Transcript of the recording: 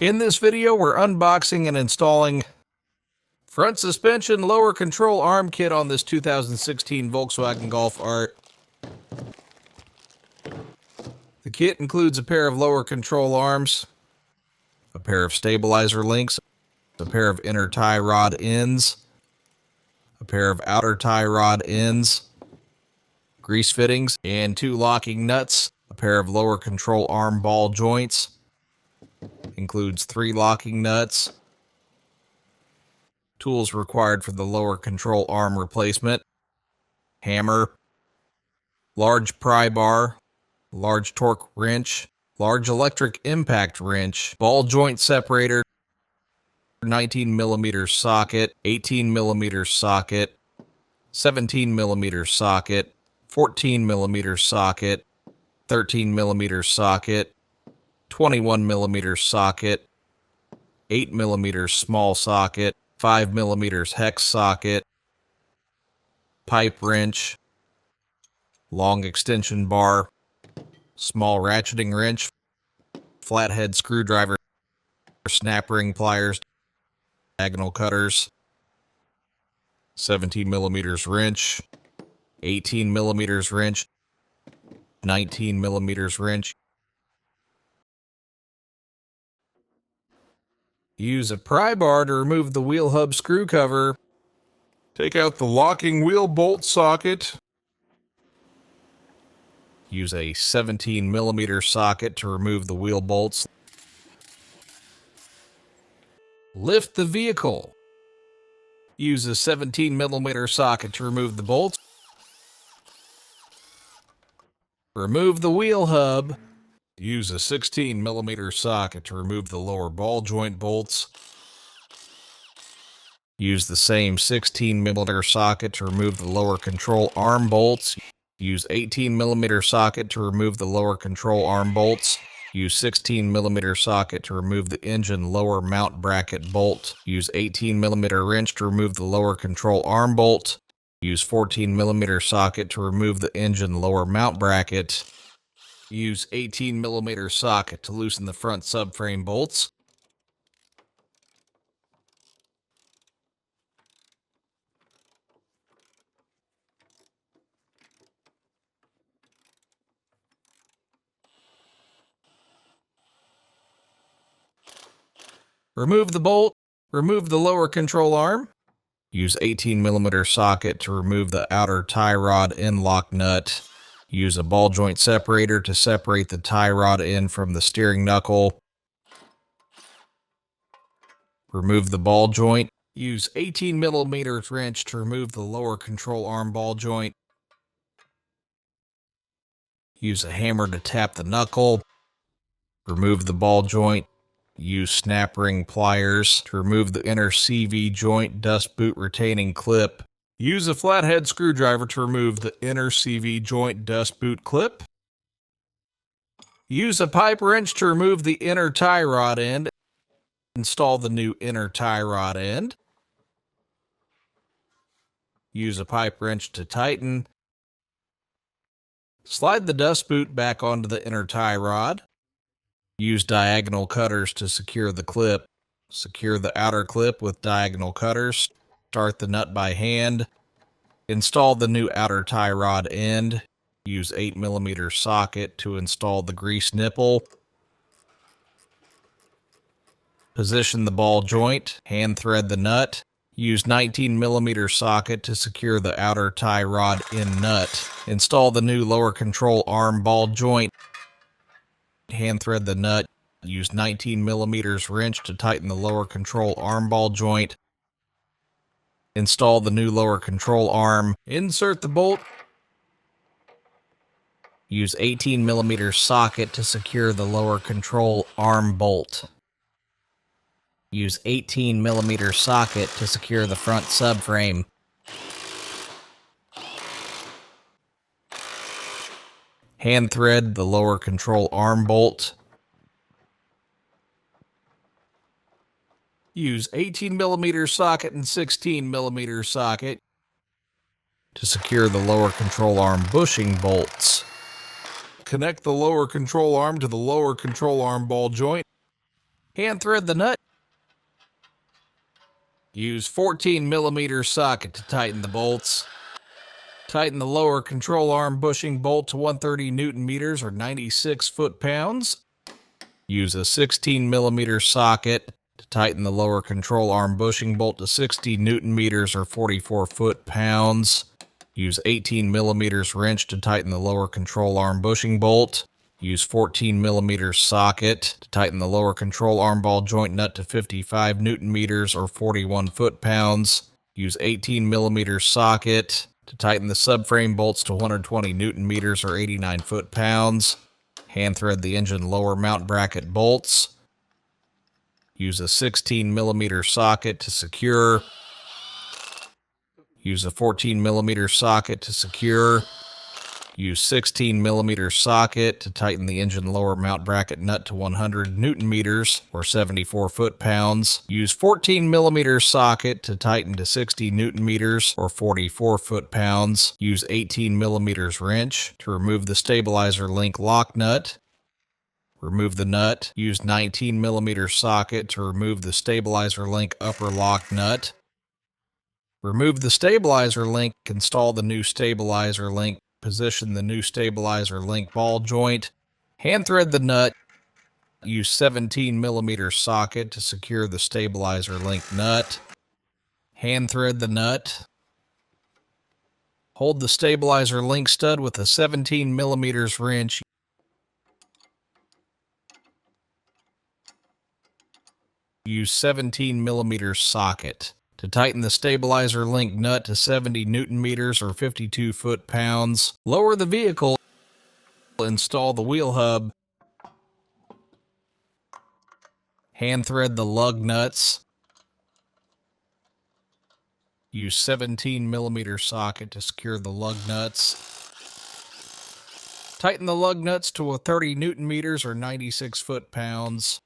In this video, we're unboxing and installing front suspension lower control arm kit on this 2016 Volkswagen Golf R. The kit includes a pair of lower control arms, a pair of stabilizer links, a pair of inner tie rod ends, a pair of outer tie rod ends, grease fittings, and 2 locking nuts, a pair of lower control arm ball joints, includes 3 locking nuts, tools required for the lower control arm replacement, hammer, large pry bar, large torque wrench, large electric impact wrench, ball joint separator, 19mm socket, 18mm socket, 17mm socket, 14mm socket, 13mm socket, 21mm socket, 8mm small socket, 5mm hex socket, pipe wrench, long extension bar, small ratcheting wrench, flathead screwdriver, snap ring pliers, diagonal cutters, 17mm wrench, 18mm wrench, 19mm wrench. Use a pry bar to remove the wheel hub screw cover. Take out the locking wheel bolt socket. Use a 17mm socket to remove the wheel bolts. Lift the vehicle. Use a 17mm socket to remove the bolts. Remove the wheel hub. Use a 16mm socket to remove the lower ball joint bolts. Use the same 16mm socket to remove the lower control arm bolts. Use 18mm socket to remove the lower control arm bolts. Use 16mm socket to remove the engine lower mount bracket bolt. Use 18mm wrench to remove the lower control arm bolt. Use 14mm socket to remove the engine lower mount bracket. Use 18mm socket to loosen the front subframe bolts. Remove the bolt. Remove the lower control arm. Use 18mm socket to remove the outer tie rod end lock nut. Use a ball joint separator to separate the tie rod end from the steering knuckle. Remove the ball joint. Use 18mm wrench to remove the lower control arm ball joint. Use a hammer to tap the knuckle. Remove the ball joint. Use snap ring pliers to remove the inner CV joint dust boot retaining clip. Use a flathead screwdriver to remove the inner CV joint dust boot clip. Use a pipe wrench to remove the inner tie rod end. Install the new inner tie rod end. Use a pipe wrench to tighten. Slide the dust boot back onto the inner tie rod. Use diagonal cutters to secure the clip. Secure the outer clip with diagonal cutters. Start the nut by hand. Install the new outer tie rod end. Use 8mm socket to install the grease nipple. Position the ball joint. Hand thread the nut. Use 19mm socket to secure the outer tie rod end nut. Install the new lower control arm ball joint. Hand thread the nut. Use 19mm wrench to tighten the lower control arm ball joint. Install the new lower control arm. Insert the bolt. Use 18mm socket to secure the lower control arm bolt. Use 18mm socket to secure the front subframe. Hand thread the lower control arm bolt. Use 18mm socket and 16mm socket to secure the lower control arm bushing bolts. Connect the lower control arm to the lower control arm ball joint. Hand thread the nut. Use 14mm socket to tighten the bolts. Tighten the lower control arm bushing bolt to 130 Newton meters or 96 foot-pounds. Use a 16mm socket to tighten the lower control arm bushing bolt to 60 Newton meters or 44 foot-pounds. Use 18mm wrench to tighten the lower control arm bushing bolt. Use 14mm socket to tighten the lower control arm ball joint nut to 55 Newton meters or 41 foot-pounds. Use 18mm socket to tighten the subframe bolts to 120 Newton meters or 89 foot-pounds. Hand thread the engine lower mount bracket bolts. Use a 16mm socket to secure. Use a 14mm socket to secure. Use 16mm socket to tighten the engine lower mount bracket nut to 100 Newton meters or 74 foot-pounds. Use 14mm socket to tighten to 60 Newton meters or 44 foot-pounds. Use 18mm wrench to remove the stabilizer link lock nut. Remove the nut. Use 19mm socket to remove the stabilizer link upper lock nut. Remove the stabilizer link. Install the new stabilizer link. Position the new stabilizer link ball joint. Hand thread the nut. Use 17mm socket to secure the stabilizer link nut. Hand thread the nut. Hold the stabilizer link stud with a 17mm wrench. Use 17mm socket to tighten the stabilizer link nut to 70 Newton meters or 52 foot-pounds. Lower the vehicle. Install the wheel hub. Hand thread the lug nuts. Use 17mm socket to secure the lug nuts. Tighten the lug nuts to a 30 Newton meters or 96 foot-pounds.